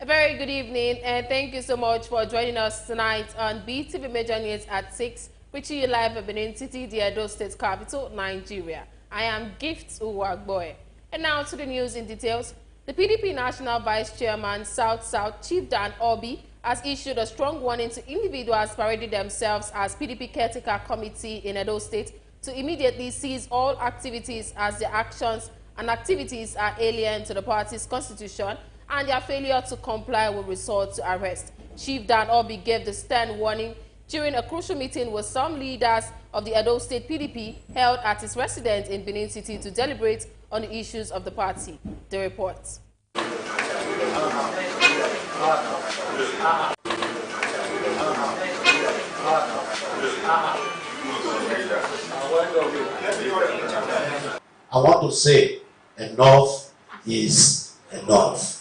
A very good evening, and thank you so much for joining us tonight on BeeTv Major News at 6, reaching you live at Benin City, the Edo State capital, Nigeria. I am Gift Uwagboy. And now to the news in details. The PDP National Vice Chairman, South Chief Dan Obi, has issued a strong warning to individuals parading themselves as PDP Caretaker Committee in Edo State to immediately cease all activities as their actions and activities are alien to the party's constitution, and their failure to comply will result to arrest. Chief Dan Obi gave the stern warning during a crucial meeting with some leaders of the Edo State PDP held at his residence in Benin City to deliberate on the issues of the party. The report. I want to say enough is enough.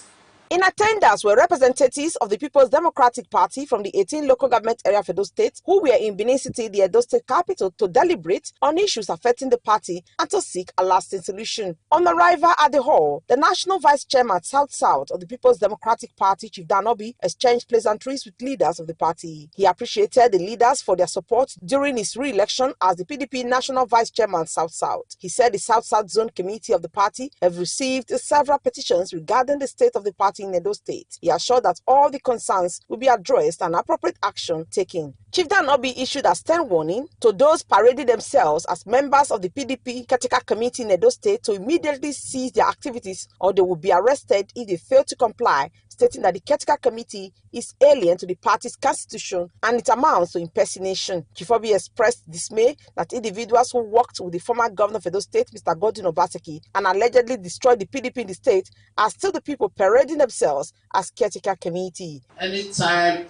In attendance were representatives of the People's Democratic Party from the 18 local government area of Edo State who were in Benin City, the Edo State capital, to deliberate on issues affecting the party and to seek a lasting solution. On arrival at the hall, the National Vice Chairman South of the People's Democratic Party, Chief Dan Obi, exchanged pleasantries with leaders of the party. He appreciated the leaders for their support during his re-election as the PDP National Vice Chairman South. He said the South Zone Committee of the party have received several petitions regarding the state of the party in Edo State. He assured that all the concerns will be addressed and appropriate action taken. Chief Dan Obi issued a stern warning to those parading themselves as members of the PDP Caretaker Committee in Edo State to immediately cease their activities or they will be arrested if they fail to comply, stating that the Caretaker Committee is alien to the party's constitution and it amounts to impersonation. Chief Obi expressed dismay that individuals who worked with the former governor of Edo State, Mr. Godwin Obaseki, and allegedly destroyed the PDP in the state are still the people parading themselves as Caretaker Committee. Anytime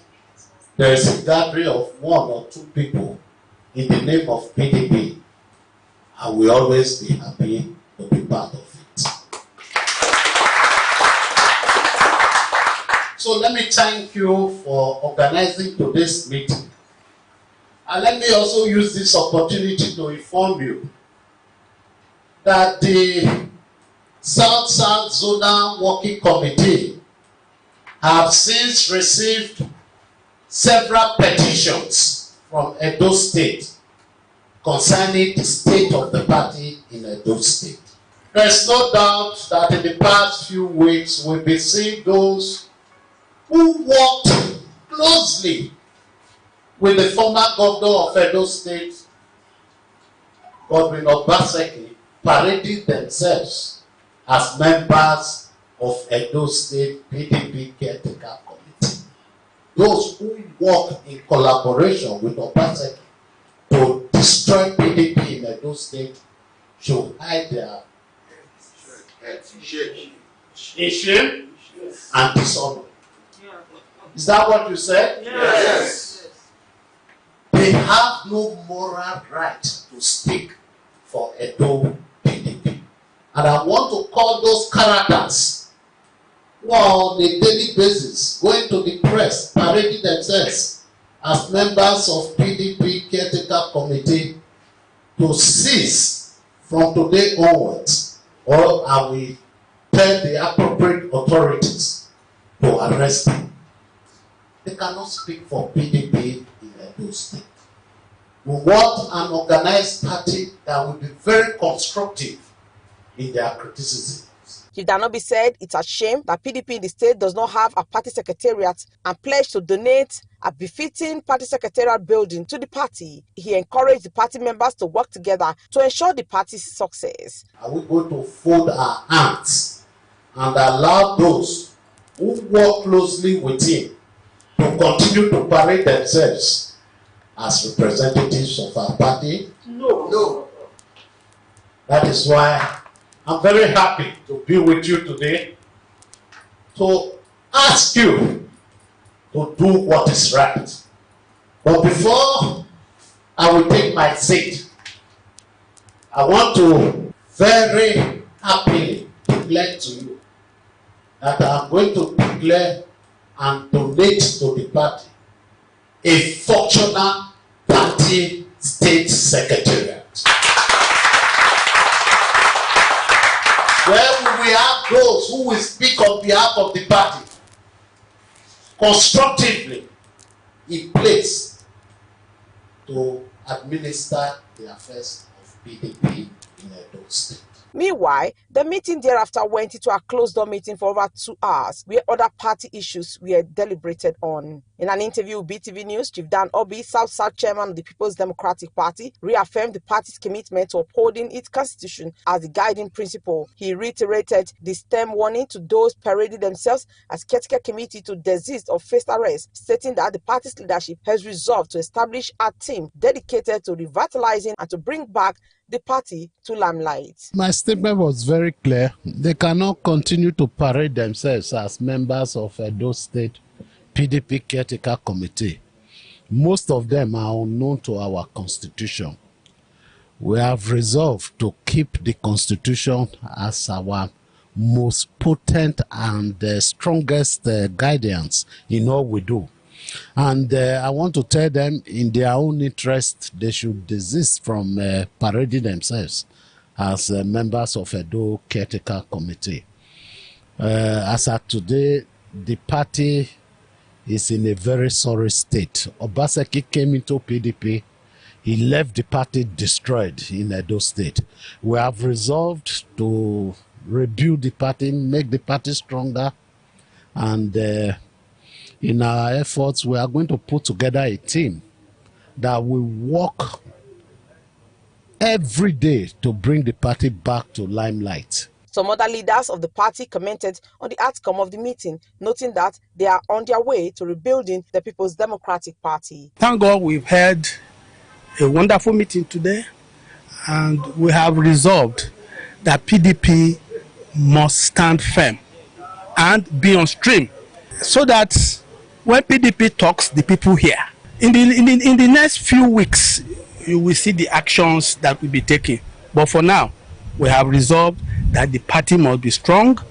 there is a gathering of one or two people in the name of PDP, I will always be happy to be part of it. So let me thank you for organizing today's meeting. And let me also use this opportunity to inform you that the South Zonal Working Committee have since received several petitions from Edo State concerning the state of the party in Edo State. There is no doubt that in the past few weeks we've been seeing those who worked closely with the former governor of Edo State, Godwin Obaseki, parading themselves as members of Edo State PDP Caretaker Committee. Those who work in collaboration with Obaseki to destroy PDP in Edo State should hide their shame and dishonor. Is that what you said? Yes. They have no moral right to speak for Edo PDP. And I want to call those characters who are on a daily basis going to the press, parading themselves as members of PDP Caretaker Committee to cease from today onwards, or I will tell the appropriate authorities to arrest them. They cannot speak for PDP in Edo State. We want an organized party that will be very constructive in their criticisms. Chief Dan Obi said it's a shame that PDP in the state does not have a party secretariat and pledged to donate a befitting party secretariat building to the party. He encouraged the party members to work together to ensure the party's success. Are we going to fold our hands and allow those who work closely with him to continue to parade themselves as representatives of our party? No. That is why I'm very happy to be with you today to ask you to do what is right. But before I will take my seat, I want to very happily declare to you that I'm going to declare and donate to the party a functional party state secretariat. Where we have those who will speak on behalf of the party constructively in place to administer the affairs of PDP in Edo State. Meanwhile, the meeting thereafter went into a closed-door meeting for over 2 hours, where other party issues were deliberated on. In an interview with BeeTv News, Chief Dan Obi, South Chairman of the People's Democratic Party, reaffirmed the party's commitment to upholding its constitution as the guiding principle. He reiterated the stern warning to those parading themselves as caretaker committee to desist or face arrest, stating that the party's leadership has resolved to establish a team dedicated to revitalizing and to bring back the party to limelight. My statement was very clear. They cannot continue to parade themselves as members of Edo State PDP Caretaker Committee. Most of them are unknown to our constitution. We have resolved to keep the constitution as our most potent and strongest guidance in all we do. And I want to tell them, in their own interest, they should desist from parading themselves as members of Edo Caretaker Committee. As of today, the party is in a very sorry state. Obaseki came into PDP. He left the party destroyed in Edo State. We have resolved to rebuild the party, make the party stronger, and in our efforts, we are going to put together a team that will work every day to bring the party back to limelight. Some other leaders of the party commented on the outcome of the meeting, noting that they are on their way to rebuilding the People's Democratic Party. Thank God we've had a wonderful meeting today, and we have resolved that PDP must stand firm and be on stream, so that when PDP talks, the people hear. In the next few weeks, you will see the actions that will be taken. But for now, we have resolved that the party must be strong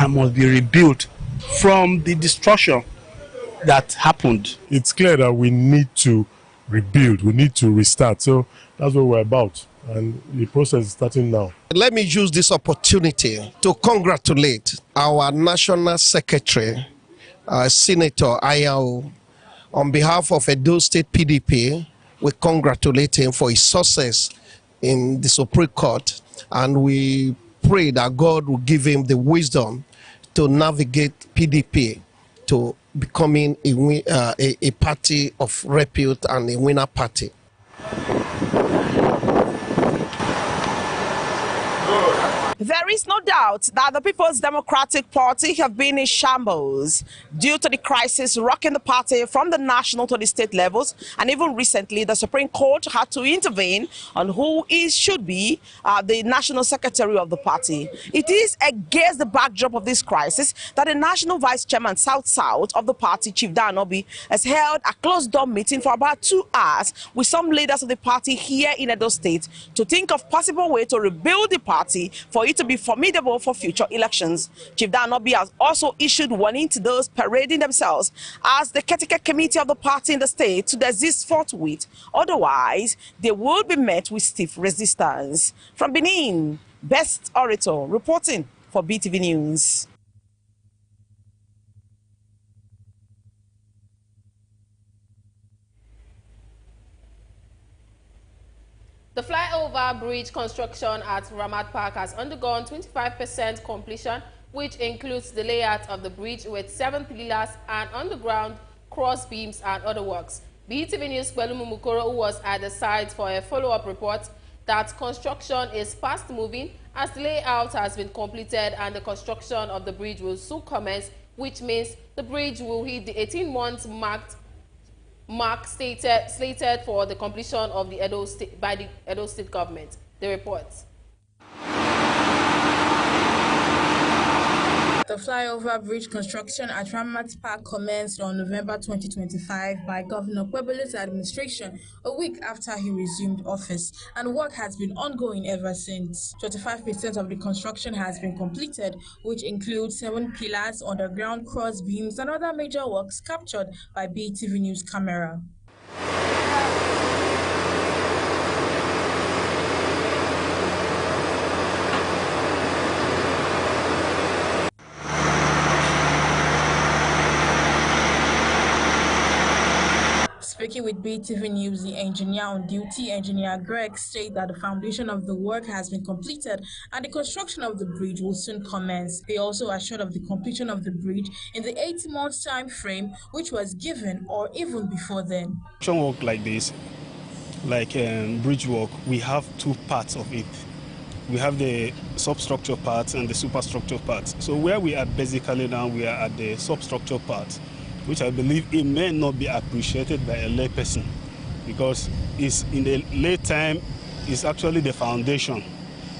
and must be rebuilt from the destruction that happened. It's clear that we need to rebuild, we need to restart. So that's what we're about. And the process is starting now. Let me use this opportunity to congratulate our National Secretary, Senator Ayao. On behalf of Edo State PDP, we congratulate him for his success in the Supreme Court, and we pray that God will give him the wisdom to navigate PDP to becoming a party of repute and a winner party. There is no doubt that the People's Democratic Party have been in shambles due to the crisis rocking the party from the national to the state levels, and even recently the Supreme Court had to intervene on who should be the national secretary of the party. It is against the backdrop of this crisis that the national vice chairman South of the party, Chief Dan Obi, has held a closed-door meeting for about 2 hours with some leaders of the party here in Edo State to think of possible way to rebuild the party for it to be formidable for future elections. Chief Dan Obi has also issued warning to those parading themselves as the caretaker committee of the party in the state to desist forthwith. Otherwise, they will be met with stiff resistance. From Benin, Best Orator reporting for BeeTv News. The flyover bridge construction at Ramat Park has undergone 25% completion, which includes the layout of the bridge with 7 pillars and underground cross beams and other works. BeeTv News Belumu Mukoro, who was at the site for a follow-up report that construction is fast moving as the layout has been completed and the construction of the bridge will soon commence, which means the bridge will hit the 18 months mark slated for the completion of the by the Edo State government. The reports. The flyover bridge construction at Ramat Park commenced on November 2025 by Governor Kwebele's administration a week after he resumed office, and work has been ongoing ever since. 25% of the construction has been completed, which includes 7 pillars, underground cross beams, and other major works captured by BeeTv News camera. Speaking with BeeTv News, the engineer on duty, Engineer Greg, stated that the foundation of the work has been completed and the construction of the bridge will soon commence. They also assured of the completion of the bridge in the 18-month time frame which was given, or even before then. Work like this, like bridge work, we have two parts of it. We have the substructure parts and the superstructure parts. So where we are basically now, we are at the substructure part, which I believe it may not be appreciated by a lay person, because it's in the late time, it's actually the foundation.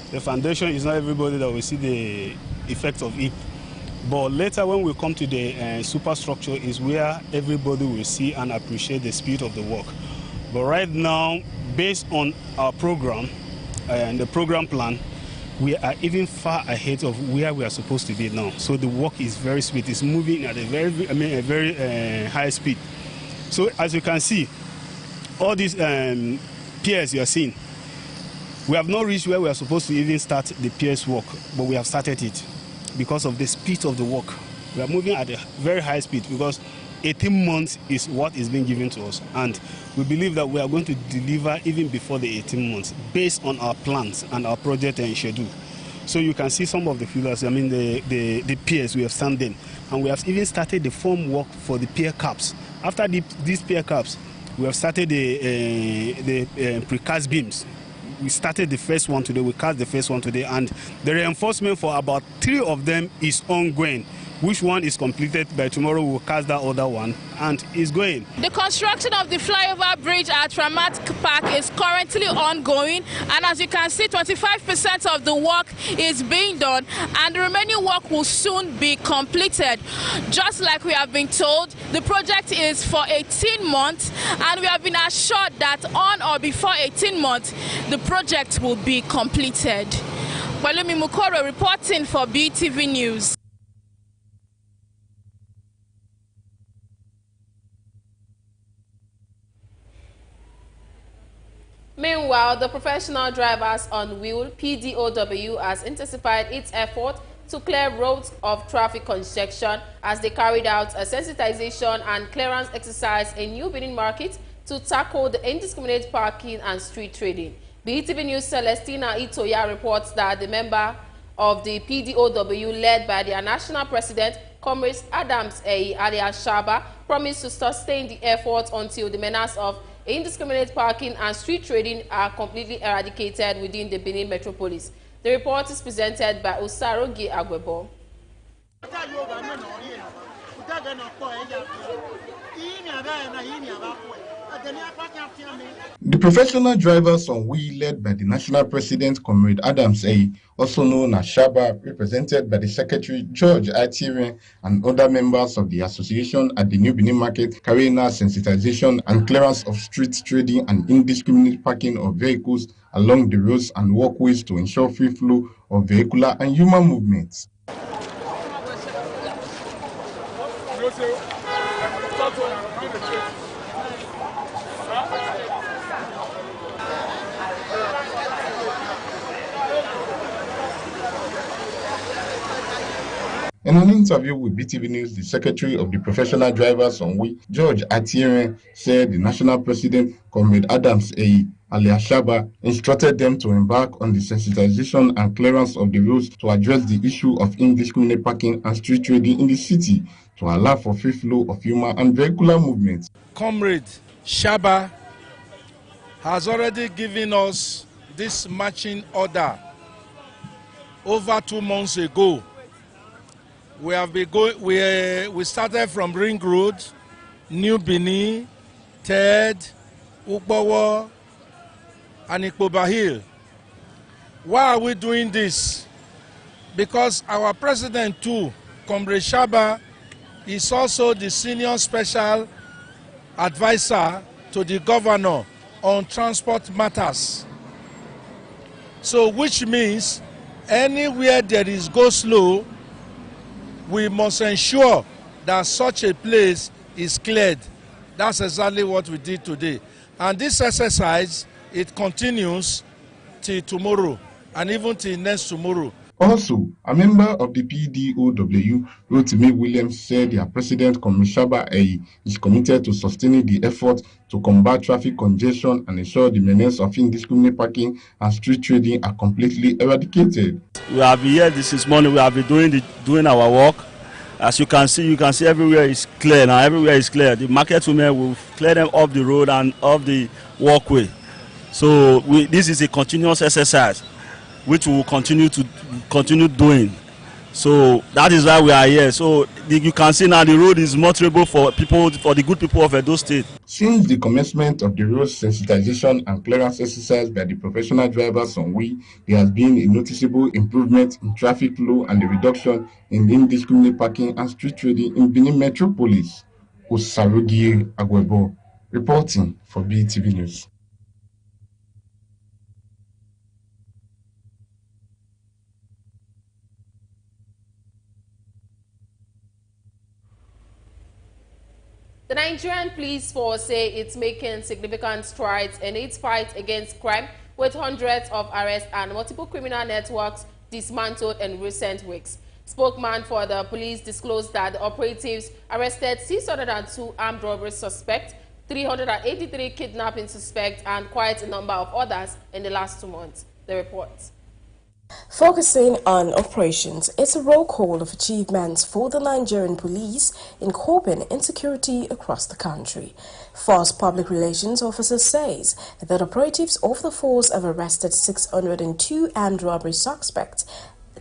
The foundation is not everybody that will see the effects of it. But later when we come to the superstructure is where everybody will see and appreciate the spirit of the work. But right now, based on our program and the program plan, we are even far ahead of where we are supposed to be now. So the work is very sweet. It's moving at a very high speed. So as you can see, all these piers you are seeing, we have not reached where we are supposed to even start the piers work, but we have started it because of the speed of the work. We are moving at a very high speed because 18 months is what is being given to us, and we believe that we are going to deliver even before the 18 months based on our plans and our project and schedule. So you can see some of the pillars, the piers we have standing, and we have even started the form work for the pier caps. After these pier caps, we have started the precast beams. We started the first one today, we cast the first one today, and the reinforcement for about 3 of them is ongoing. Which one is completed by tomorrow, we'll cast that other one, and it's going. The construction of the flyover bridge at Ramat Park is currently ongoing, and as you can see, 25% of the work is being done, and the remaining work will soon be completed. Just like we have been told, the project is for 18 months, and we have been assured that on or before 18 months, the project will be completed. Walumi Mukoro reporting for BeeTv News. Meanwhile, the Professional Drivers on Wheel (PDOW) has intensified its effort to clear roads of traffic congestion as they carried out a sensitization and clearance exercise in New Benin Market to tackle the indiscriminate parking and street trading. BeeTv News' Celestina Itoya reports that the member of the PDOW, led by their national president, Comrade Adams alias Shaba, promised to sustain the effort until the menace of indiscriminate parking and street trading are completely eradicated within the Benin metropolis. The report is presented by Osarogi Agwebo. The Professional Drivers on Wheel, led by the national president, Comrade Adams also known as Shaba, represented by the secretary George Atirin and other members of the association at the New Benin Market, carrying out sensitization and clearance of street trading and indiscriminate parking of vehicles along the roads and walkways to ensure free flow of vehicular and human movements. In an interview with BeeTv News, the secretary of the Professional Drivers on Wheel, George Atirin, said the national president, Comrade Adams alias Shaba, instructed them to embark on the sensitization and clearance of the roads to address the issue of indiscriminate parking and street trading in the city to allow for free flow of human and vehicular movements. Comrade Shaba has already given us this marching order over 2 months ago. We have been going. We started from Ring Road, New Benin, Ted, Ukbawa, and Ikpoba Hill. Why are we doing this? Because our president too, Comrade Shaba, is also the senior special advisor to the governor on transport matters. So, which means anywhere there is go slow, we must ensure that such a place is cleared. That's exactly what we did today. And this exercise, it continues till tomorrow and even till next tomorrow. Also, a member of the PDOW, Rotimi Williams, said their president, Commissioner Shaba Eyi, is committed to sustaining the effort to combat traffic congestion and ensure the menace of indiscriminate parking and street trading are completely eradicated. We have been here this morning. We have been doing our work. As you can see everywhere is clear now. Everywhere is clear. The market women will clear them off the road and off the walkway. So this is a continuous exercise, which we will continue doing. So that is why we are here. So you can see now the road is motorable for the good people of Edo State. Since the commencement of the road sensitization and clearance exercise by the professional drivers on Wii, there has been a noticeable improvement in traffic flow and a reduction in indiscriminate parking and street trading in Benin Metropolis. Osarugi Agwebo, reporting for BeeTv News. The Nigerian police force say it's making significant strides in its fight against crime, with hundreds of arrests and multiple criminal networks dismantled in recent weeks. Spokesman for the police disclosed that the operatives arrested 602 armed robbery suspects, 383 kidnapping suspects, and quite a number of others in the last 2 months. The report. Focusing on operations, it's a roll call of achievements for the Nigerian police in coping insecurity across the country. Force Public Relations Officer says that operatives of the force have arrested 602 armed robbery suspects,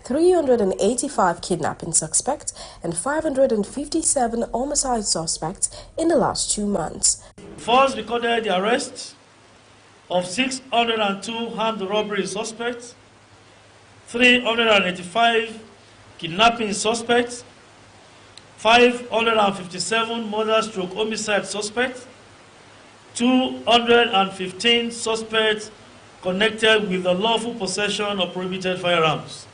385 kidnapping suspects, and 557 homicide suspects in the last 2 months. Force recorded the arrest of 602 armed robbery suspects, 385 kidnapping suspects, 557 murder/homicide suspects, 215 suspects connected with the lawful possession of prohibited firearms,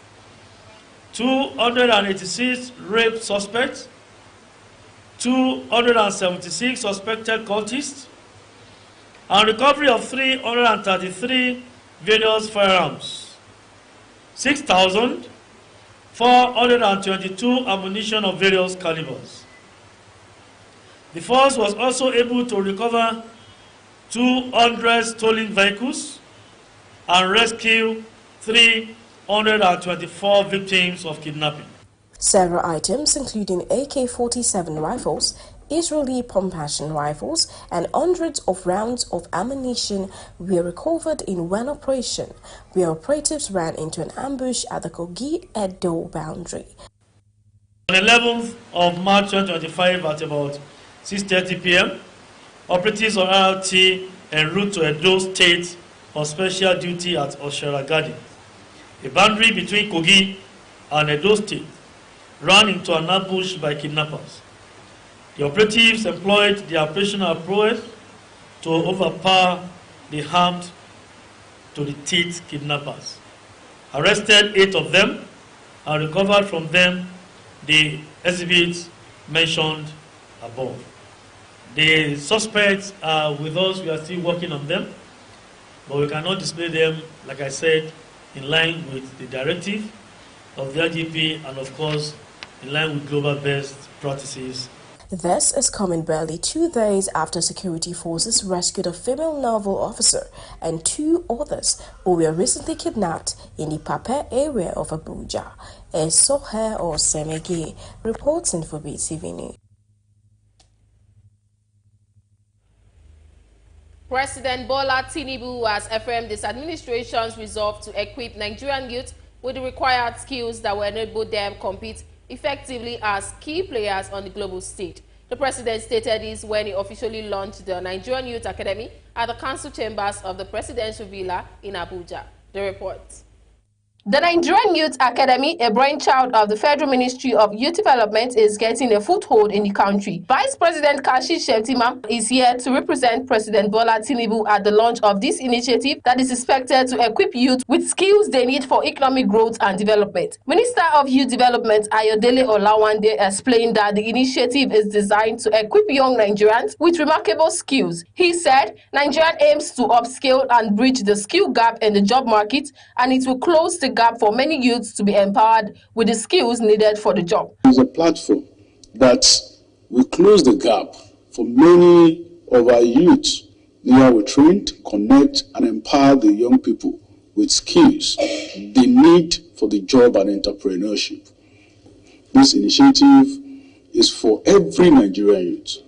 286 rape suspects, 276 suspected cultists, and recovery of 333 various firearms, 6,422 ammunition of various calibers. The force was also able to recover 200 stolen vehicles and rescue 324 victims of kidnapping. Several items, including AK-47 rifles, Israeli pump-action rifles, and hundreds of rounds of ammunition were recovered in one operation where operatives ran into an ambush at the Kogi-Edo boundary. On the 11th of March 2025 at about 6:30 p.m., operatives on RLT en route to Edo State on special duty at Osheragadi, a boundary between Kogi and Edo State, ran into an ambush by kidnappers. The operatives employed the operational prowess to overpower the armed to the teeth kidnappers, arrested 8 of them, and recovered from them the exhibits mentioned above. The suspects are with us. We are still working on them, but we cannot display them, like I said, in line with the directive of the IGP and, of course, in line with global best practices. This is coming barely 2 days after security forces rescued a female naval officer and 2 others who were recently kidnapped in the Pape area of Abuja. Soher or Semege reporting for BeeTv News. President Bola Tinubu has affirmed this administration's resolve to equip Nigerian youth with the required skills that will enable them compete effectively as key players on the global stage. The president stated this when he officially launched the Nigerian Youth Academy at the council chambers of the presidential villa in Abuja. The report. The Nigerian Youth Academy, a brainchild of the Federal Ministry of Youth Development, is getting a foothold in the country. Vice President Kashi Shettima is here to represent President Bola Tinubu at the launch of this initiative that is expected to equip youth with skills they need for economic growth and development. Minister of Youth Development Ayodele Olawande explained that the initiative is designed to equip young Nigerians with remarkable skills. He said Nigeria aims to upskill and bridge the skill gap in the job market, and it will close the the gap for many youths to be empowered with the skills needed for the job. It's a platform that will close the gap for many of our youths. Here we train to connect and empower the young people with skills they need for the job and entrepreneurship. This initiative is for every Nigerian youth,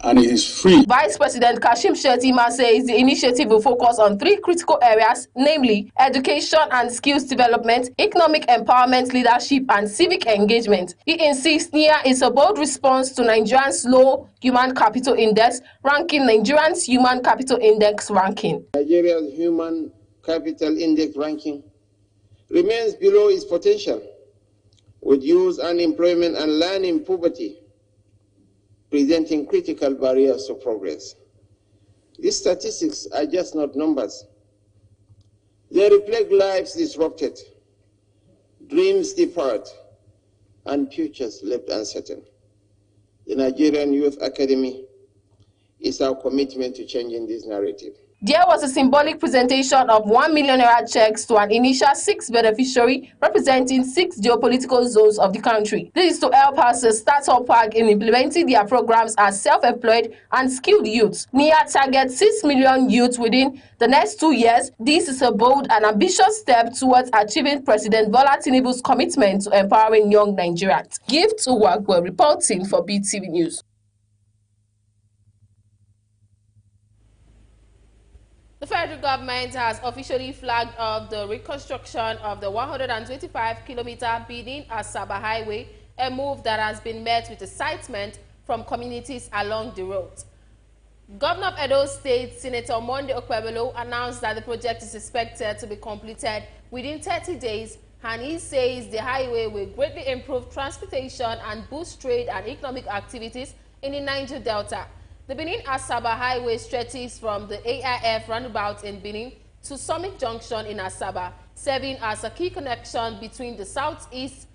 and it is free. Vice President Kashim Shettima says the initiative will focus on 3 critical areas, namely education and skills development, economic empowerment, leadership, and civic engagement. He insists NIA is a bold response to Nigeria's low human capital index, ranking Nigeria's human capital index ranking. Nigeria's human capital index ranking remains below its potential, with youth unemployment and learning poverty presenting critical barriers to progress. These statistics are just not numbers. They reflect lives disrupted, dreams deferred, and futures left uncertain. The Nigerian Youth Academy is our commitment to changing this narrative. There was a symbolic presentation of 1 million naira checks to an initial 6 beneficiary representing 6 geopolitical zones of the country. This is to help us start up work in implementing their programs as self-employed and skilled youths. NIA targets 6 million youths within the next 2 years. This is a bold and ambitious step towards achieving President Bola Tinubu's commitment to empowering young Nigerians. Gift Uwagwe reporting for BeeTv News. The federal government has officially flagged off the reconstruction of the 125-kilometer Benin-Asaba highway, a move that has been met with excitement from communities along the road. Governor of Edo State, Senator Monday Okpebholo, announced that the project is expected to be completed within 30 days, and he says the highway will greatly improve transportation and boost trade and economic activities in the Niger Delta. The Benin-Asaba highway stretches from the AIF roundabout in Benin to Summit Junction in Asaba, serving as a key connection between the southeast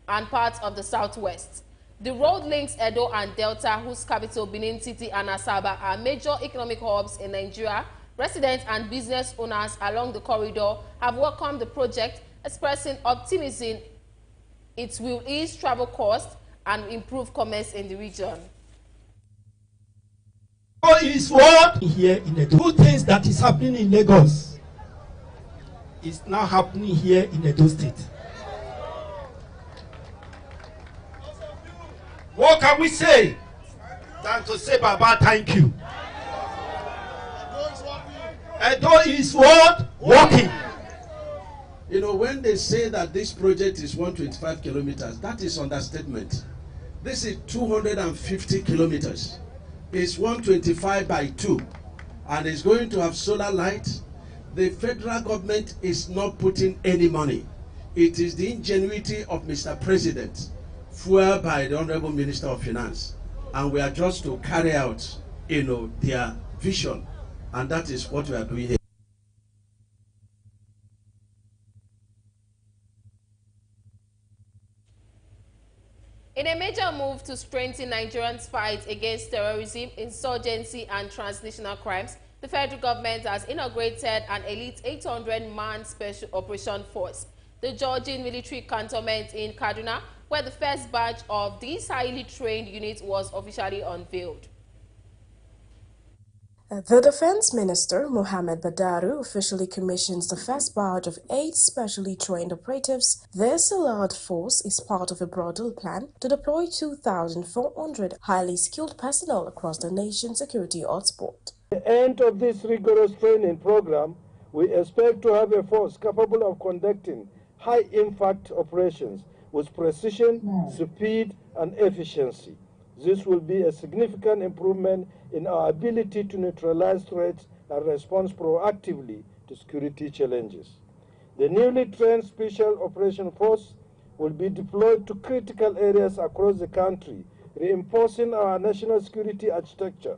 and parts of the southwest. The road links Edo and Delta, whose capital Benin City and Asaba are major economic hubs in Nigeria. Residents and business owners along the corridor have welcomed the project, expressing optimism it will ease travel costs and improve commerce in the region. Is what here in the two things that is happening in Lagos is now happening here in Edo State. What can we say than to say Baba thank you? Edo is what? Working. You know, when they say that this project is 125 kilometers, that is understatement. This is 250 kilometers. It's 125 by 2, and it's going to have solar light. The federal government is not putting any money. It is the ingenuity of Mr. President, fueled by the Honorable Minister of Finance, and we are just to carry out, you know, their vision, and that is what we are doing here. In a major move to strengthen Nigerians' fight against terrorism, insurgency, and transnational crimes, the federal government has inaugurated an elite 800-man special operation force. The Georgian military cantonment in Kaduna, where the first batch of this highly trained unit was officially unveiled. The Defense Minister, Mohammed Badaru, officially commissions the first batch of 8 specially trained operatives. This allied force is part of a broader plan to deploy 2,400 highly skilled personnel across the nation's security hotspot. At the end of this rigorous training program, we expect to have a force capable of conducting high-impact operations with precision, speed, and efficiency. This will be a significant improvement in our ability to neutralize threats and respond proactively to security challenges. The newly trained Special Operation Force will be deployed to critical areas across the country, reinforcing our national security architecture.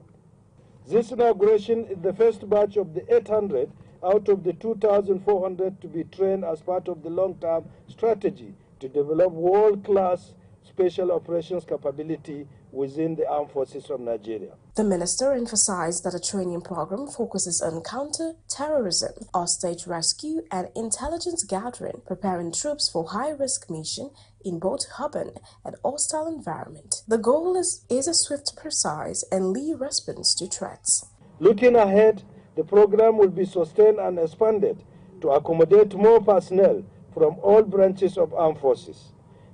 This inauguration is the first batch of the 800 out of the 2,400 to be trained as part of the long-term strategy to develop world-class special operations capability within the armed forces of Nigeria. The minister emphasized that the training program focuses on counter-terrorism, hostage rescue, and intelligence gathering, preparing troops for high-risk mission in both urban and hostile environment. The goal is a swift, precise, and lead response to threats. Looking ahead, the program will be sustained and expanded to accommodate more personnel from all branches of armed forces.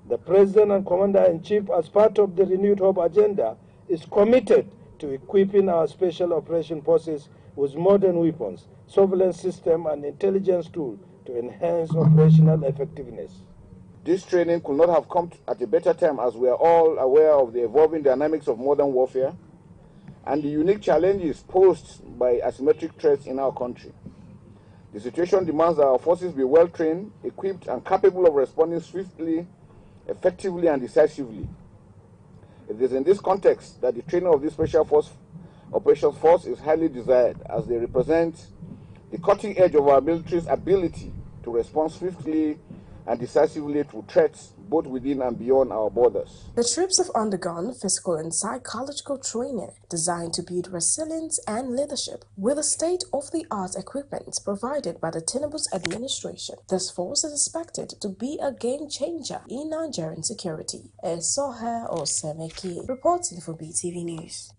The President and Commander-in-Chief, as part of the renewed hope agenda, is committed to equipping our special operation forces with modern weapons, surveillance system, and intelligence tools to enhance operational effectiveness. This training could not have come at a better time, as we are all aware of the evolving dynamics of modern warfare and the unique challenges posed by asymmetric threats in our country. The situation demands that our forces be well trained, equipped, and capable of responding swiftly, effectively, and decisively. It is in this context that the training of this Special Operations Force is highly desired, as they represent the cutting edge of our military's ability to respond swiftly and decisively to threats both within and beyond our borders. The troops have undergone physical and psychological training designed to build resilience and leadership with the state-of-the-art equipment provided by the Tinubu's administration. This force is expected to be a game changer in Nigerian security. Esohe Osemeki, reporting for BeeTv News.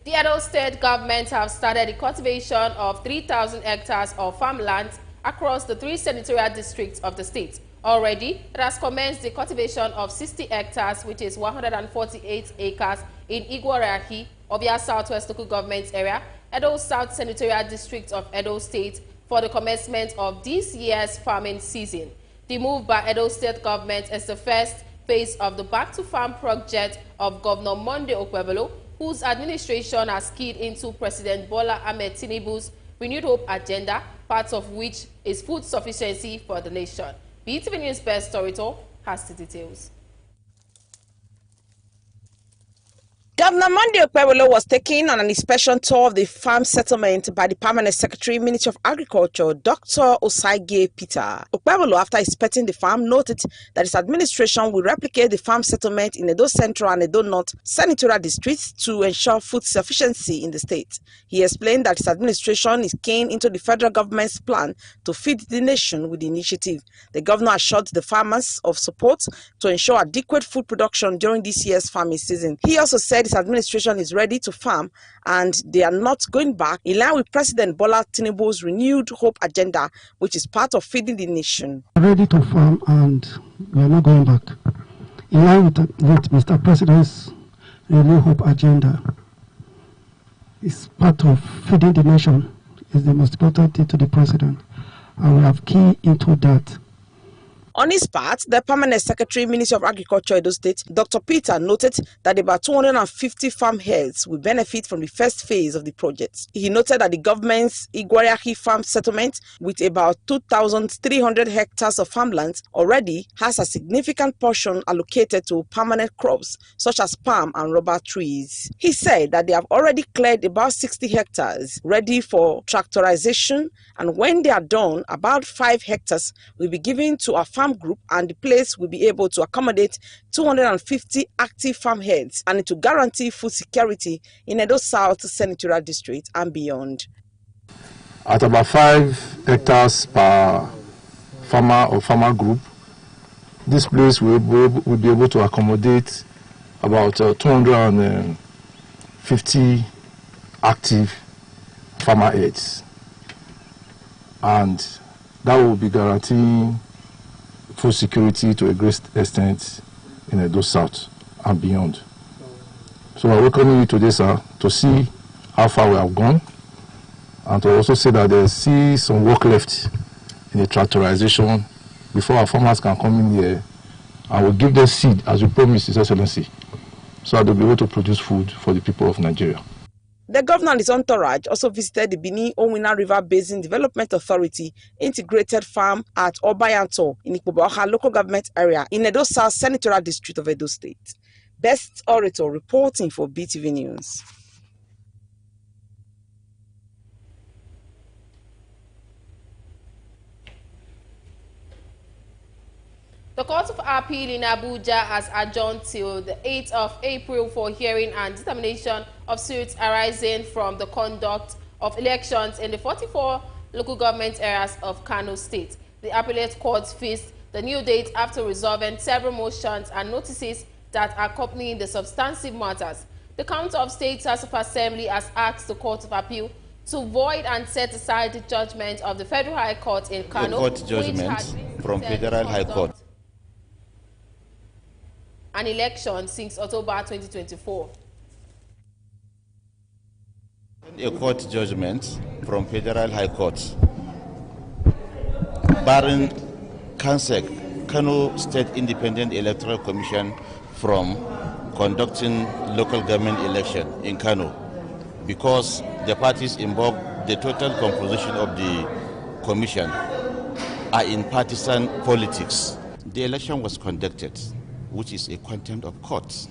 The Edo State government have started the cultivation of 3,000 hectares of farmland across the 3 senatorial districts of the state. Already, it has commenced the cultivation of 60 hectares, which is 148 acres in Igwarahi, Obia Southwest Local Government Area, Edo South Senatorial District of Edo State, for the commencement of this year's farming season. The move by Edo State government is the first phase of the Back to Farm project of Governor Monday Okwebolo, whose administration has keyed into President Bola Ahmed Tinubu's renewed hope agenda, part of which is food sufficiency for the nation. BeeTv News Best Storyteller has the details. Governor Monday Okwebolo was taken on an inspection tour of the farm settlement by the Permanent Secretary, Ministry of Agriculture, Dr. Osagie Peter. Okwebolo, after inspecting the farm, noted that his administration will replicate the farm settlement in Edo Central and Edo North senatorial districts to ensure food sufficiency in the state. He explained that his administration is keen into the federal government's plan to feed the nation with the initiative. The governor assured the farmers of support to ensure adequate food production during this year's farming season. He also said his administration is ready to farm and they are not going back, in line with President Bola Tinubu's renewed hope agenda, which is part of feeding the nation. Ready to farm and we are not going back. In line with Mr. President's renewed hope agenda, it's part of feeding the nation, is the most important thing to the President, and we have key into that. On his part, the Permanent Secretary, Ministry of Agriculture, Edo State, Dr. Peter, noted that about 250 farm heads will benefit from the first phase of the project. He noted that the government's Igwarahi farm settlement, with about 2,300 hectares of farmland, already has a significant portion allocated to permanent crops, such as palm and rubber trees. He said that they have already cleared about 60 hectares, ready for tractorization, and when they are done, about 5 hectares will be given to a farm group, and the place will be able to accommodate 250 active farm heads, and to guarantee food security in Edo South Senatorial District and beyond. At about 5 hectares per farmer or farmer group, this place will be able to accommodate about 250 active farmer heads. And That will be guaranteeing food security to a great extent in Edo South and beyond. So we're welcoming you today, sir, to see how far we have gone, and to also say that there's still some work left in the tractorization before our farmers can come in here, and we'll give them seed as we promised, His Excellency, so that they'll be able to produce food for the people of Nigeria. The governor and his entourage also visited the Benin-Owina River Basin Development Authority Integrated Farm at Obayanto in Ikpobaoka local government area in Edo South Senatorial District of Edo State. Best Orator reporting for BeeTv News. The Court of Appeal in Abuja has adjourned till the 8th of April for hearing and determination of suits arising from the conduct of elections in the 44 local government areas of Kano State. The appellate court fixed the new date after resolving several motions and notices that accompany the substantive matters. The Council of State House of Assembly has asked the Court of Appeal to void and set aside the judgment of the Federal High Court in Kano, the court judgment from Federal High Court. An election since October 2024. A court judgment from Federal High Court barring CANSEC, Kano State Independent Electoral Commission, from conducting local government election in Kano because the parties involved, the total composition of the commission, are in partisan politics. The election was conducted, which is a contempt of court.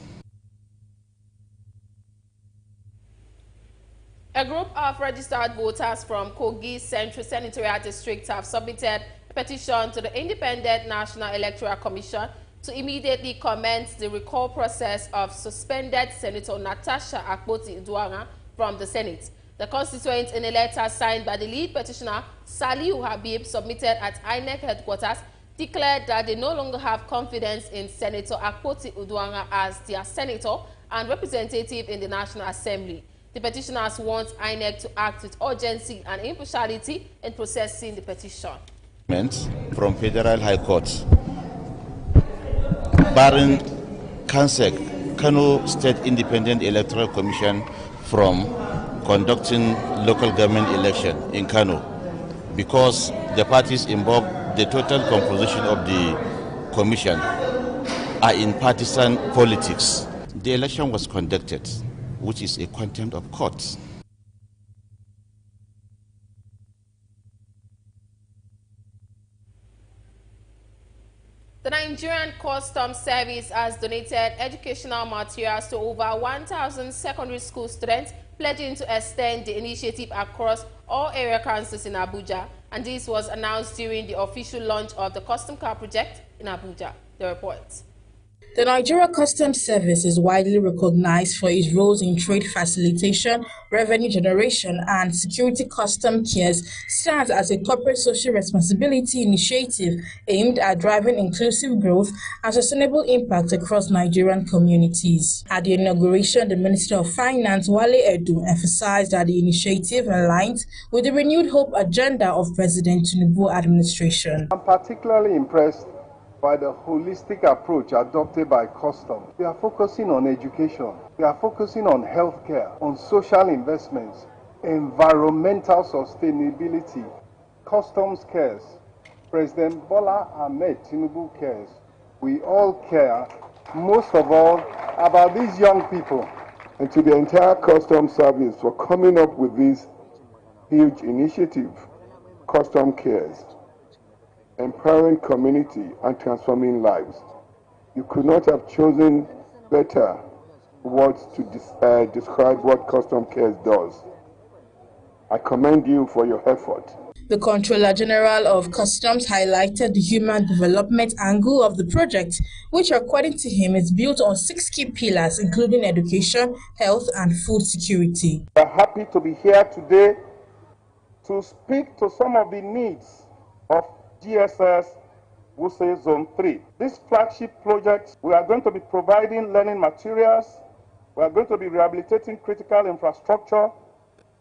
A group of registered voters from Kogi Central Senatorial District have submitted a petition to the Independent National Electoral Commission to immediately commence the recall process of suspended Senator Natasha Akpoti-Uduaghan from the Senate. The constituent, in a letter signed by the lead petitioner, Saliu Habib, submitted at INEC headquarters, declared that they no longer have confidence in Senator Akpoti-Uduaghan as their senator and representative in the National Assembly. The petitioners want INEC to act with urgency and impartiality in processing the petition. From Federal High Court barring CANSEC, Kano State Independent Electoral Commission, from conducting local government election in Kano because the parties involved, the total composition of the commission, are in partisan politics. The election was conducted, which is a contempt of court. The Nigerian Customs Service has donated educational materials to over 1,000 secondary school students, pledging to extend the initiative across all area councils in Abuja. And this was announced during the official launch of the Custom Car project in Abuja. The report. The Nigeria Customs Service is widely recognized for its roles in trade facilitation, revenue generation, and security. Custom Cares stands as a corporate social responsibility initiative aimed at driving inclusive growth and sustainable impact across Nigerian communities. At the inauguration, the Minister of Finance, Wale Edun, emphasized that the initiative aligns with the renewed hope agenda of President Tinubu administration. I'm particularly impressed by the holistic approach adopted by customs. We are focusing on education, we are focusing on healthcare, on social investments, environmental sustainability. Customs cares. President Bola Ahmed Tinubu cares. We all care, most of all, about these young people. And to the entire customs service for coming up with this huge initiative, Custom Cares, empowering community and transforming lives. You could not have chosen better words to describe what Custom Cares does. I commend you for your effort. The Controller General of Customs highlighted the human development angle of the project, which according to him is built on 6 key pillars, including education, health, and food security. We are happy to be here today to speak to some of the needs of GSS Wuse Zone 3. This flagship project, we are going to be providing learning materials, we are going to be rehabilitating critical infrastructure,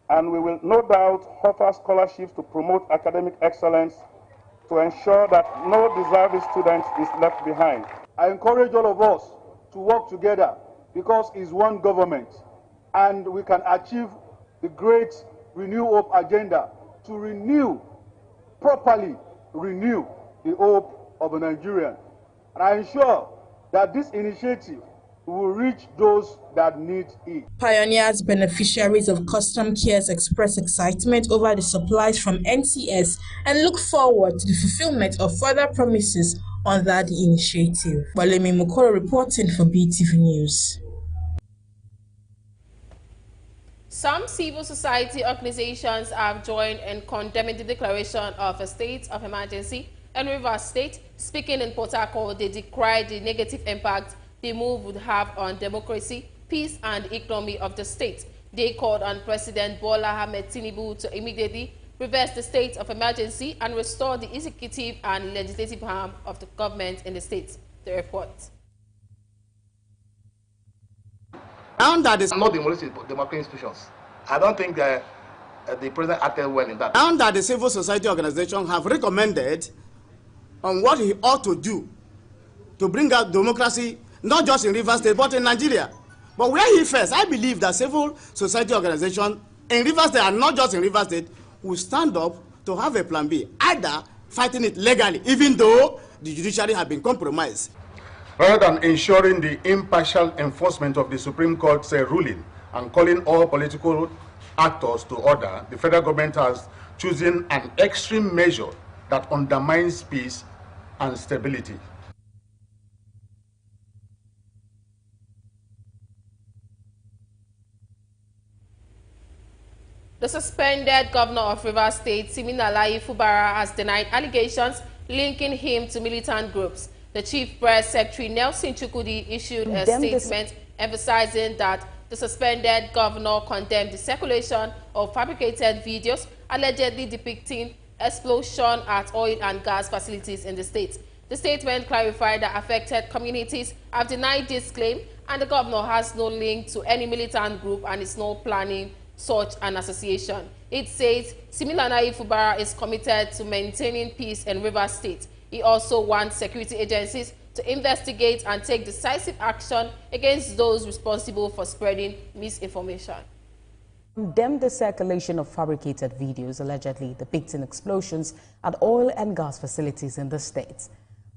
and we will no doubt offer scholarships to promote academic excellence to ensure that no deserving student is left behind. I encourage all of us to work together because it's one government and we can achieve the great Renew Hope agenda to properly renew the hope of a Nigerian. And I ensure that this initiative will reach those that need it. Pioneers, beneficiaries of custom cares express excitement over the supplies from NCS and look forward to the fulfillment of further promises under the initiative. Walemi Mukoro reporting for BeeTv News. Some civil society organizations have joined in condemning the declaration of a state of emergency in Rivers State. Speaking in Port Harcourt, they decried the negative impact the move would have on democracy, peace, and economy of the state. They called on President Bola Ahmed Tinubu to immediately reverse the state of emergency and restore the executive and legislative arm of the government in the state. The report. Now that is not demolishing democratic institutions, I don't think the president acted well in that. Now that the civil society organizations have recommended on what he ought to do to bring out democracy, not just in Rivers State, but in Nigeria. But where he first, I believe that civil society organizations in Rivers State, and not just in Rivers State, will stand up to have a plan B, either fighting it legally, even though the judiciary have been compromised. Rather than ensuring the impartial enforcement of the Supreme Court's ruling and calling all political actors to order, the federal government has chosen an extreme measure that undermines peace and stability. The suspended governor of Rivers State, Siminalayi Fubara, has denied allegations linking him to militant groups. The Chief Press Secretary, Nelson Chukwudi, issued a statement emphasizing that the suspended governor condemned the circulation of fabricated videos allegedly depicting explosion at oil and gas facilities in the state. The statement clarified that affected communities have denied this claim and the governor has no link to any militant group and is not planning such an association. It says Siminalayi Fubara is committed to maintaining peace in Rivers State. He also wants security agencies to investigate and take decisive action against those responsible for spreading misinformation. Condemned the circulation of fabricated videos allegedly depicting explosions at oil and gas facilities in the state.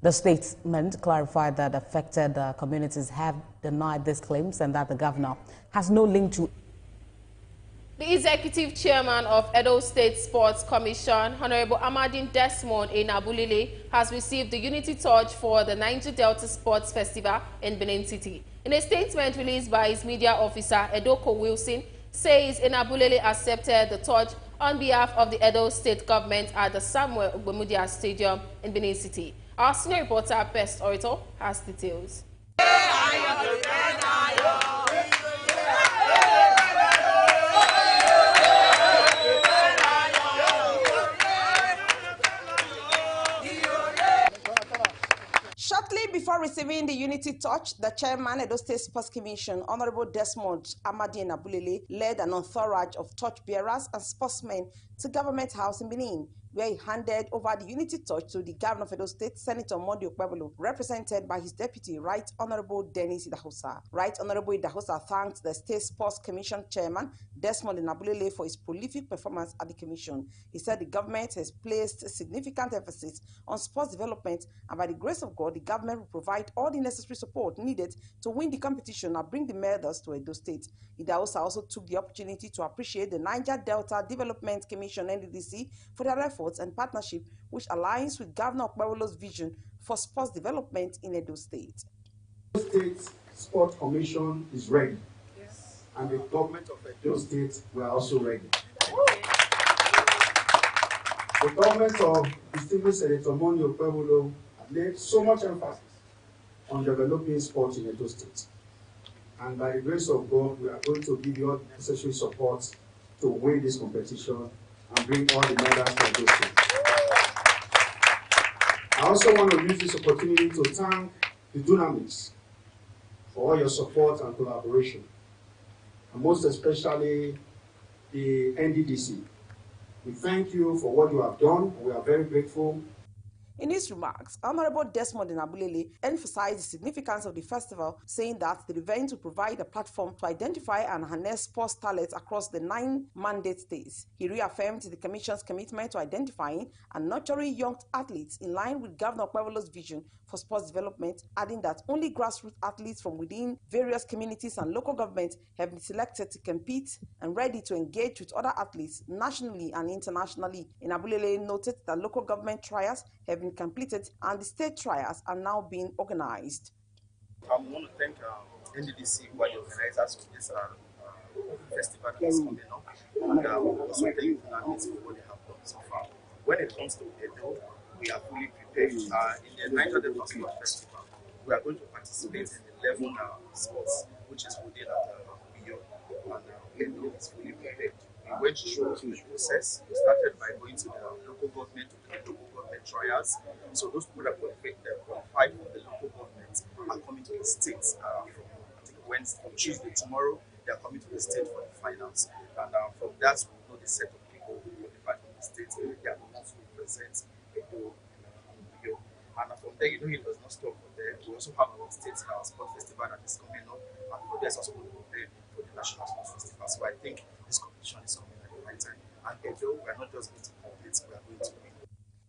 The statement clarified that affected communities have denied these claims and that the governor has no link to. The executive chairman of Edo State Sports Commission, Honorable Amadine Desmond Enabulile, has received the Unity Torch for the Niger Delta Sports Festival in Benin City. In a statement released by his media officer, Edoko Wilson, says Enabulile accepted the torch on behalf of the Edo State government at the Samuel Ogbemudia Stadium in Benin City. Our senior reporter, Pest Orito, has details. Shortly before receiving the Unity Torch, the chairman of the State Sports Commission, Honorable Desmond Amadine Abulele, led an entourage of torch bearers and sportsmen to Government House in Benin, where he handed over the Unity Torch to the Governor of Edo State, Senator Monday Okpebolo, represented by his deputy, Right Honorable Dennis Idahosa. Right Honorable Idahosa thanked the State Sports Commission Chairman, Desmond Enabulele, for his prolific performance at the commission. He said the government has placed significant emphasis on sports development, and by the grace of God, the government will provide all the necessary support needed to win the competition and bring the medals to Edo State. Idahosa also took the opportunity to appreciate the Niger Delta Development Commission, NDDC, for their efforts and partnership, which aligns with Governor Okpebolo's vision for sports development in Edo State. The State Sports Commission is ready, yes, and the government of Edo State were also ready. The government of distinguished Senator Monday Okpebolo have laid so much emphasis on developing sports in Edo State, and by the grace of God, we are going to give you all the necessary support to win this competition and bring all the medals to Edo State. I also want to use this opportunity to thank the Dynamics for all your support and collaboration, and most especially the NDDC. We thank you for what you have done. We are very grateful. In his remarks, Honorable Desmond Nabulele emphasized the significance of the festival, saying that the event will provide a platform to identify and harness sports talents across the 9 mandate states. He reaffirmed the Commission's commitment to identifying and nurturing young athletes in line with Governor Kwebolo's vision for sports development, adding that only grassroots athletes from within various communities and local governments have been selected to compete and ready to engage with other athletes nationally and internationally. Nabulele noted that local government trials have been completed and the state trials are now being organized. I want to thank NDDC, who are the organizers of this festival that is coming up, and also thank the Nandis for what they have done so far. When it comes to Edo, we are fully prepared. In the 900 Sport Festival, we are going to participate in 11 sports, which is within Uyo, and Edo is fully prepared. We went through the process. We started by going to the local government, to the local government trials. So those people that qualified from the local government are coming to the states from Tuesday tomorrow. They are coming to the state for the finals, and from that we know the set of people who qualified from the states. They are the ones who represent Edo and Uyo. And from there, you know, it does not stop from there. We also have our state sport festival that is coming up, and for this also going to prepare for the national sports festival. So I think this competition is coming at the right time. And Edo, we are not just going to compete, we are going to win.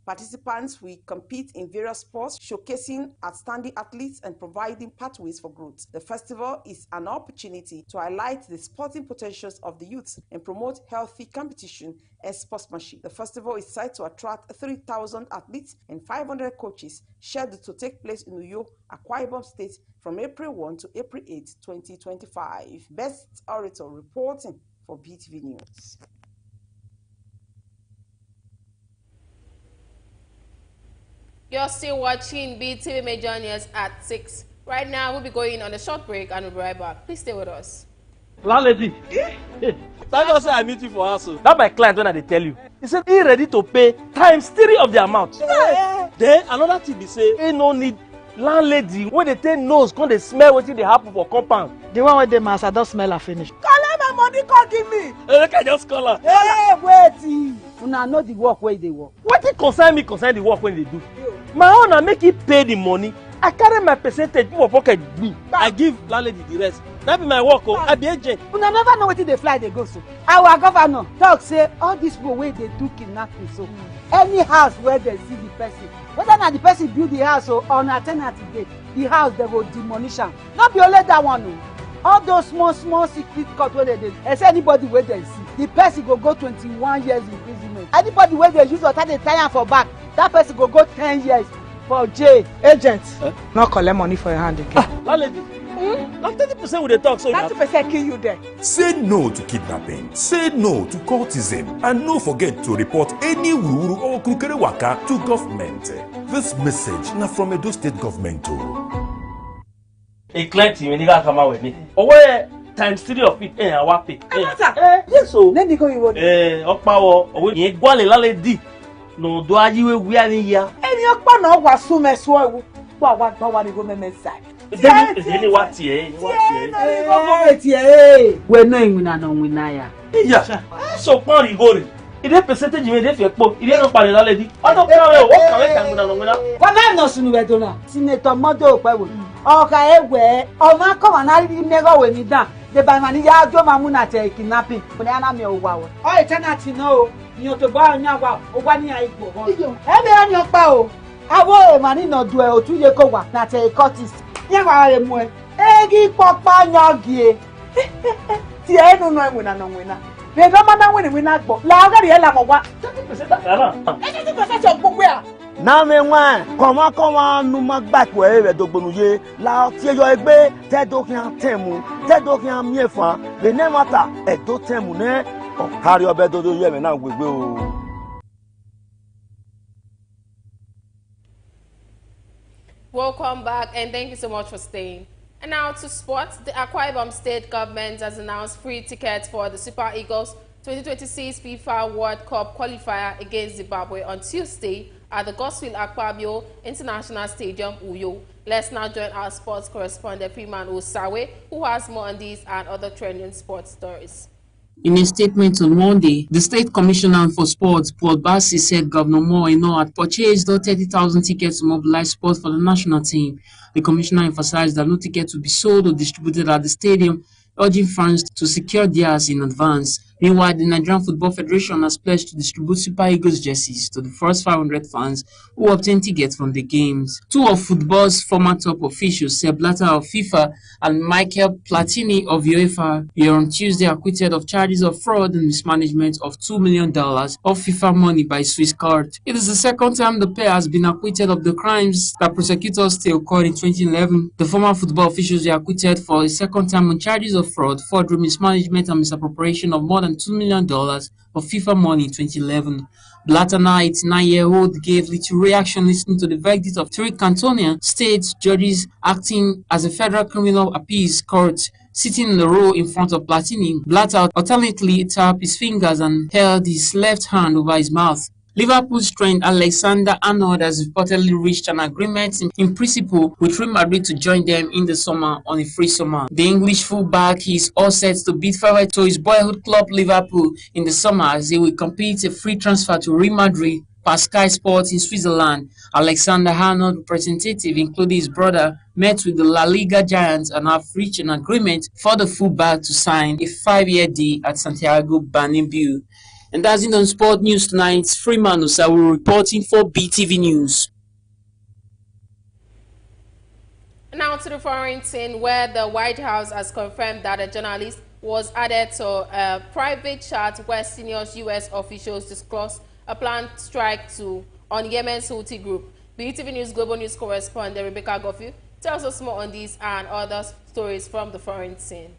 Participants will compete in various sports, showcasing outstanding athletes and providing pathways for growth. The festival is an opportunity to highlight the sporting potentials of the youth and promote healthy competition and sportsmanship. The festival is set to attract 3,000 athletes and 500 coaches, scheduled to take place in Uyo, Akwa Ibom State from April 1 to April 8, 2025. Best Orator reporting for BeeTv News. You're still watching BeeTv Major News at 6. Right now, we'll be going on a short break and we'll be right back. Please stay with us. Landlady, that just say I meet you for house. That my client when I tell you. He said he ready to pay times 3 of the amount. Yeah. Then another thing they say, he no need landlady when they take nose, when they smell what they happen for compound. The one with the mask, I don't smell her finish. Call her my money, come give me. Hey, can just call her. Hey, wait. Una know the work where they work. What it concern me concern the work when they do. My owner make it pay the money. I carry my percentage for pocket me. I give landlady the rest. That be my work. Oh, I be agent. Una never know wetin dey fly dey go so. Our governor talk say all these people wey dey do kidnapping so. Any house where they see the person, whether na the person build the house or na ten ant dey, the house they go demolish am. No be only that one o. All those small secret court wey they dey, except anybody wey they see, the person go 21 years imprisonment. Anybody wey they use water dey tie am for back, that person go 10 years for jail. Agent, not collect money for your hand again. Landlady, na 30% we dey talk so. 30% kill you there. Say no to kidnapping, say no to cultism, and no forget to report any wuru or krukere waka to government. This message na from Edo State government too. A client when you come out with me. Owe times 3 of it, I want pay. Yes so. Then you go you want. Okpawo, owe ye gwale landlady. No do ajiwe wi ani ya. Emi okpa na wa sume so ewu. Wa ni go meme side. Ni what here? We no inwina no winna ya. Yeah. So pon rigore. Ide percentage me dey fe po. Ide no pare landlady. Odo kan we o kan we kan no winna. Wa na no sunu we do na. Senator Modo Opewo. Oka ewe o ma ko na ri nego we ni dan. The by mani ya jo mamu na te kidnapping. Oni ana me o wa wo. O eternity no. Ni o to ba anya wa o wa ni aipo mo. E me ani opa o. Awo e mani no do e o tuye ko wa na te cultist. Yan wa re mu e. Egi popa nyogi e. Ti e nu no e wina no wina. Be do ma na wina gbo. La ga re la mo wa. 30% so gbogbo ya. Na me wa koma nu ma gba ko e re dogbonu ye la ti yo egbe te do kian temu te do kian miefa le ne mata e do temu ne o hari obe do ye me na gbegbe o. Welcome back and thank you so much for staying. And now to sports. The Akwa Ibom State government has announced free tickets for the Super Eagles 2026 FIFA World Cup qualifier against Zimbabwe on Tuesday at the Goswill Akpabio International Stadium, Uyo. Let's now join our sports correspondent, Freeman Osawe, who has more on these and other trending sports stories. In a statement on Monday, the State Commissioner for Sports, Paul Bassi, said Governor Moeno had purchased 30,000 tickets to mobilize support for the national team. The commissioner emphasized that no tickets would be sold or distributed at the stadium, urging fans to secure theirs in advance. Meanwhile, the Nigerian Football Federation has pledged to distribute Super Eagles jerseys to the first 500 fans who obtain tickets from the games. Two of football's former top officials, Sepp Blatter of FIFA and Michael Platini of UEFA, were on Tuesday acquitted of charges of fraud and mismanagement of $2 million of FIFA money by Swiss card. It is the second time the pair has been acquitted of the crimes that prosecutors still occurred in 2011. The former football officials were acquitted for a second time on charges of fraud, forgery, mismanagement, and misappropriation of more than $2 million of FIFA money in 2011. Blatter, now 89-year-old, gave little reaction listening to the verdict of three Cantonian state judges acting as a federal criminal appeals court. Sitting in the row in front of Platini, Blatter alternately tapped his fingers and held his left hand over his mouth. Liverpool's trend Alexander-Arnold has reportedly reached an agreement in principle with Real Madrid to join them in the summer on a free summer. The English fullback is all set to bid farewell to his boyhood club Liverpool in the summer as he will complete a free transfer to Real Madrid per Sky Sports in Switzerland. Alexander-Arnold representative, including his brother, met with the La Liga giants and have reached an agreement for the fullback to sign a 5-year deal at Santiago Bernabeu. And that's it on Sport News tonight. Freeman Osawu reporting for BeeTv News. Now to the foreign scene, where the White House has confirmed that a journalist was added to a private chat where senior U.S. officials discussed a planned strike on Yemen's Houthi group. BeeTv News Global News correspondent Rebecca Goffey tells us more on these and other stories from the foreign scene.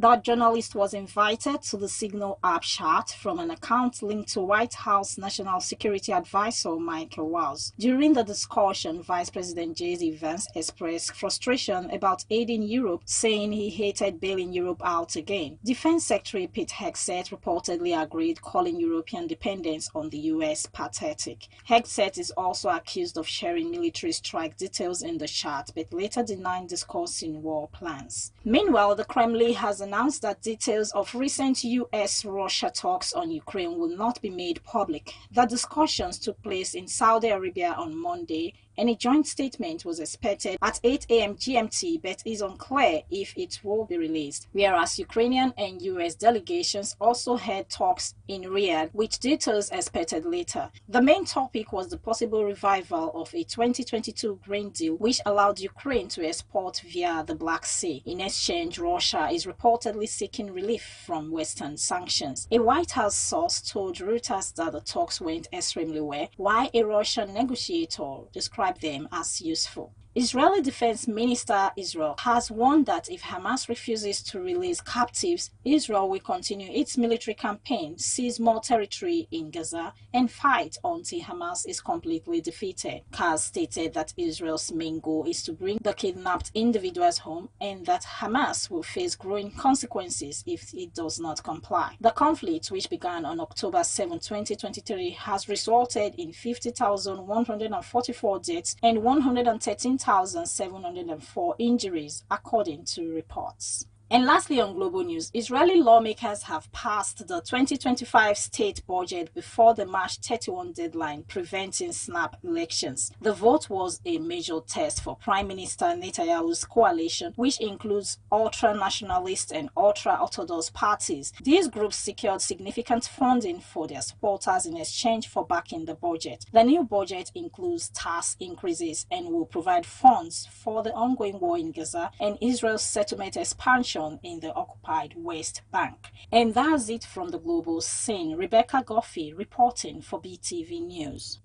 That journalist was invited to the Signal app chat from an account linked to White House National Security Advisor Michael Waltz. During the discussion, Vice President J.D. Vance expressed frustration about aiding Europe, saying he hated bailing Europe out again. Defense Secretary Pete Hegseth reportedly agreed, calling European dependence on the U.S. pathetic. Hegseth is also accused of sharing military strike details in the chat, but later denied discussing war plans. Meanwhile, the Kremlin has announced that details of recent U.S.-Russia talks on Ukraine will not be made public. The discussions took place in Saudi Arabia on Monday, and a joint statement was expected at 8 a.m. GMT, but is unclear if it will be released. Whereas Ukrainian and U.S. delegations also had talks in Riyadh, with details expected later. The main topic was the possible revival of a 2022 grain deal, which allowed Ukraine to export via the Black Sea. In exchange, Russia is reportedly seeking relief from Western sanctions. A White House source told Reuters that the talks went extremely well, while a Russian negotiator described them as useful. Israeli Defense Minister Israel has warned that if Hamas refuses to release captives, Israel will continue its military campaign, seize more territory in Gaza, and fight until Hamas is completely defeated. Kaz stated that Israel's main goal is to bring the kidnapped individuals home and that Hamas will face growing consequences if it does not comply. The conflict, which began on October 7, 2023, has resulted in 50,144 deaths and 113,704 injuries, according to reports. And lastly, on global news, Israeli lawmakers have passed the 2025 state budget before the March 31 deadline, preventing snap elections. The vote was a major test for Prime Minister Netanyahu's coalition, which includes ultra-nationalist and ultra-Orthodox parties. These groups secured significant funding for their supporters in exchange for backing the budget. The new budget includes tax increases and will provide funds for the ongoing war in Gaza and Israel's settlement expansion in the occupied West Bank. And that's it from the global scene. Rebecca Goffey reporting for BeeTv News.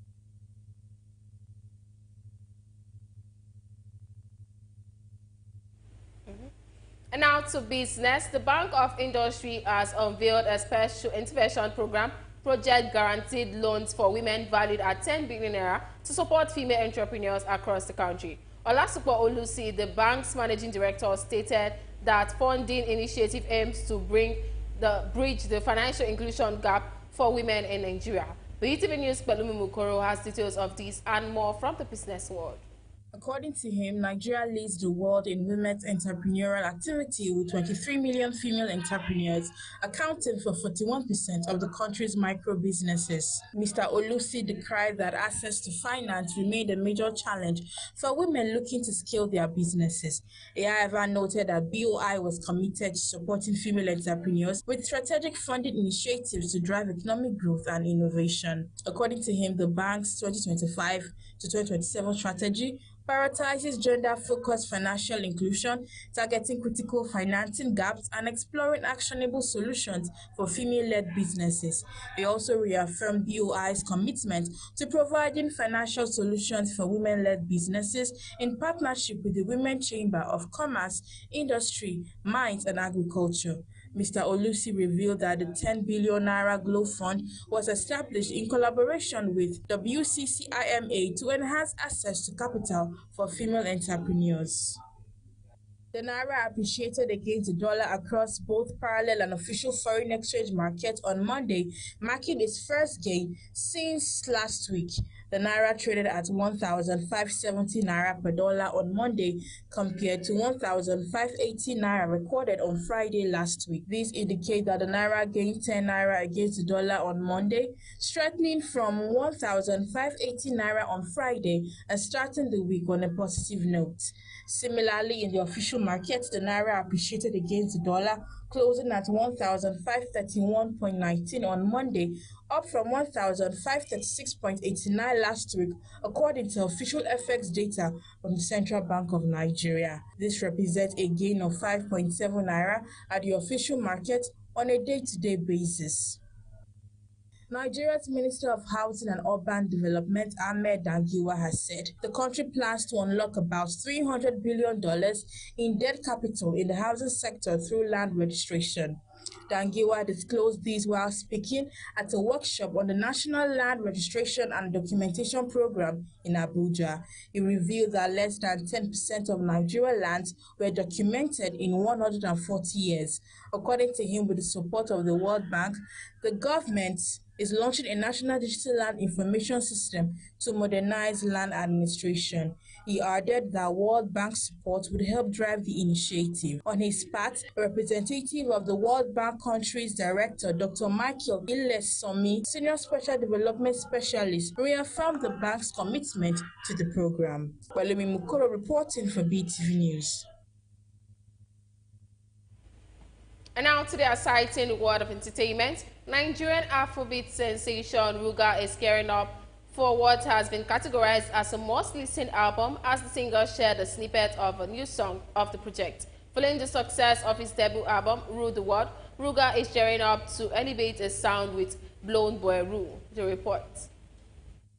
And now to business. The Bank of Industry has unveiled a special intervention program, Project Guaranteed Loans for Women, valued at 10 billion naira to support female entrepreneurs across the country. Olasupo Olusi, the bank's managing director, stated that funding initiative aims to bridge the financial inclusion gap for women in Nigeria. BeeTv News' Pelumi Mukoro has details of this and more from the business world. According to him, Nigeria leads the world in women's entrepreneurial activity with 23 million female entrepreneurs, accounting for 41% of the country's micro businesses. Mr. Olusi decried that access to finance remained a major challenge for women looking to scale their businesses. He, however, noted that BOI was committed to supporting female entrepreneurs with strategic funding initiatives to drive economic growth and innovation. According to him, the bank's 2025 to 2027 strategy prioritizes gender-focused financial inclusion, targeting critical financing gaps, and exploring actionable solutions for female-led businesses. He also reaffirmed BOI's commitment to providing financial solutions for women-led businesses in partnership with the Women Chamber of Commerce, Industry, Mines, and Agriculture. Mr. Olusi revealed that the 10 billion Naira Glow Fund was established in collaboration with WCCIMA to enhance access to capital for female entrepreneurs. The Naira appreciated against the dollar across both parallel and official foreign exchange markets on Monday, marking its first gain since last week. The Naira traded at 1,570 Naira per dollar on Monday compared to 1,580 Naira recorded on Friday last week. These indicate that the Naira gained 10 Naira against the dollar on Monday, strengthening from 1,580 Naira on Friday and starting the week on a positive note. Similarly, in the official market, the Naira appreciated against the dollar, closing at 1,531.19 on Monday, up from 1,536.89 last week, according to official FX data from the Central Bank of Nigeria. This represents a gain of 5.7 Naira at the official market on a day-to-day basis. Nigeria's Minister of Housing and Urban Development, Ahmed Dangiwa, has said the country plans to unlock about $300 billion in debt capital in the housing sector through land registration. Dangiwa disclosed these while speaking at a workshop on the National Land Registration and Documentation Program in Abuja. He revealed that less than 10% of Nigerian lands were documented in 140 years. According to him, with the support of the World Bank, the government is launching a national digital land information system to modernize land administration. He added that World Bank support would help drive the initiative. On his part, a representative of the World Bank Country's Director, Dr. Michael Ilesomi, Senior Special Development Specialist, reaffirmed the bank's commitment to the program. Walumi Mukoro reporting for BeeTv News. And now to the exciting world of entertainment. Nigerian Afrobeat sensation Ruga is gearing up for what has been categorized as a must-listen album as the singer shared a snippet of a new song of the project. Following the success of his debut album, Rule the World, Ruga is gearing up to elevate his sound with Blown Boy Rule. The report.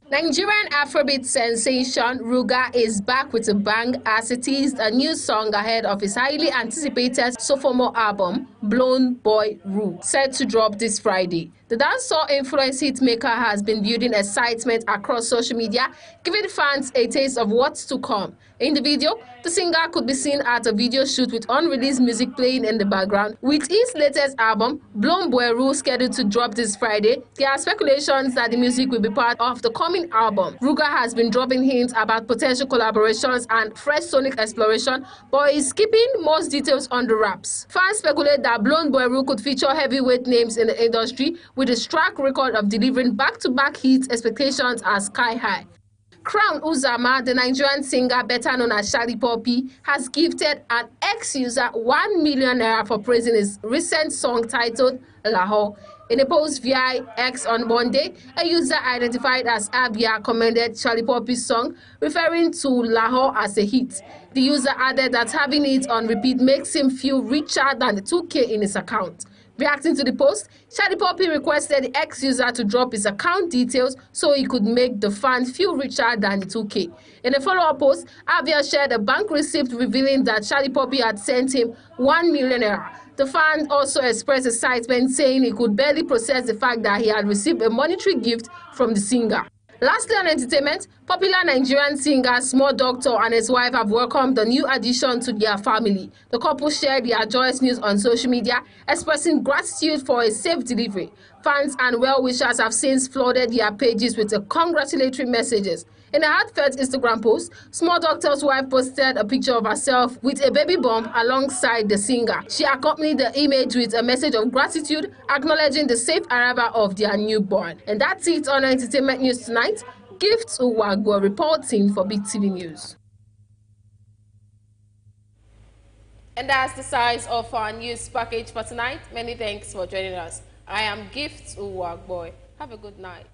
Nigerian Afrobeat sensation Ruga is back with a bang as it teased a new song ahead of his highly anticipated sophomore album, Blown Boy Rule, set to drop this Friday. The dancehall influence hitmaker has been building excitement across social media, giving fans a taste of what's to come. In the video, the singer could be seen at a video shoot with unreleased music playing in the background. With his latest album, Blown Boy Rule, scheduled to drop this Friday, there are speculations that the music will be part of the coming album. Ruga has been dropping hints about potential collaborations and fresh sonic exploration, but is keeping most details on the wraps. Fans speculate that Blown Boy Rule could feature heavyweight names in the industry, with his track record of delivering back-to-back hits. Expectations are sky high. Crown Uzama, the Nigerian singer better known as Shadi Poppy, has gifted an ex-user 1 million naira for praising his recent song titled Lahore. In a post via X on Monday, a user identified as Abia commended Shadi Poppy's song, referring to Lahore as a hit. The user added that having it on repeat makes him feel richer than the 2K in his account. Reacting to the post, Shadi Poppy requested the ex-user to drop his account details so he could make the fan feel richer than the 2K. In a follow-up post, Avia shared a bank receipt revealing that Shadi Poppy had sent him 1 million naira. The fan also expressed excitement, saying he could barely process the fact that he had received a monetary gift from the singer. Lastly, on entertainment, popular Nigerian singer Small Doctor and his wife have welcomed the new addition to their family. The couple shared their joyous news on social media, expressing gratitude for a safe delivery. Fans and well-wishers have since flooded their pages with congratulatory messages. In a heartfelt Instagram post, Small Doctor's wife posted a picture of herself with a baby bump alongside the singer. She accompanied the image with a message of gratitude, acknowledging the safe arrival of their newborn. And that's it on Entertainment News tonight. Gifts Uwagbo reporting for BeeTv News. And that's the size of our news package for tonight. Many thanks for joining us. I am Gifts Uwagbo. Have a good night.